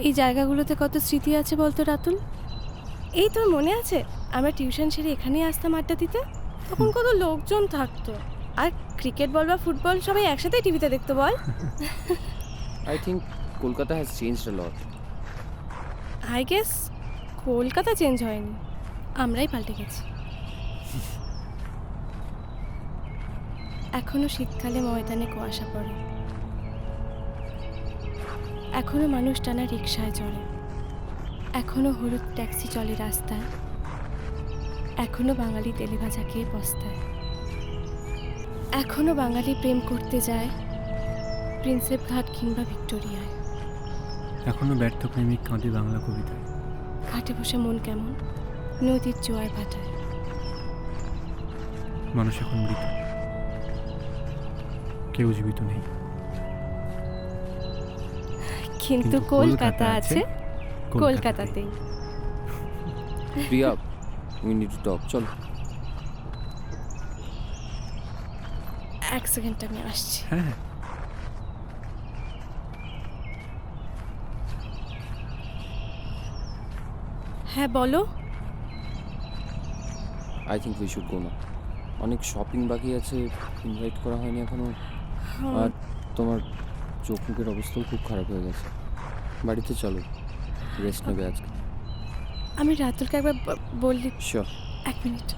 এই জায়গাগুলোতে কত স্মৃতি আছে বলতো রাতুল। এই তোর মনে আছে আমরা টিউশন সেরে এখানেই আসতাম আড্ডা দিতে? তখন কত লোকজন থাকতো, আর ক্রিকেট বল বা ফুটবল সবাই একসাথেই টিভিতে দেখতো বল। I think Kolkata has changed a lot. I guess Kolkata change হয়নি, আমরাই পাল্টে গেছি। এখনো শীতকালে ময়দানে কুয়াশা পড়ে, এখনো মানুষ টানা রিকশায় চড়ে, এখনো হলুদ ট্যাক্সি চলে রাস্তায়, এখনো বাঙালি তেলে ভাজা খেয়ে পস্তায়, এখনো বাঙালি প্রেম করতে যায় প্রিন্সেপ ঘাট কিংবা ভিক্টোরিয়ায়। এখনো ব্যর্থ প্রেমিক কাঁদে বাংলা কবিতায়। ঘাটে বসে মন কেমন নদীর জোয়ার ভাটায়। মানুষ এখন মৃত, কেউ জীবিত নেই, কিন্তু কলকাতা আছে কলকাতাতেই। Priya, we need to talk. চল। এক সেকেন্ড আমি আসছি। হ্যাঁ হ্যাঁ বলো। I think we should go now. অনেক শপিং বাকি আছে, ইনভাইট করা হয়নি এখনো। আর তোমার চোখ মুখের অবস্থাও খুব খারাপ হয়ে গেছে। বাড়িতে চলো, রেস্ট নেবে আজকে। আমি রাতুলকে একবার বললি। শিওর। 1 মিনিট।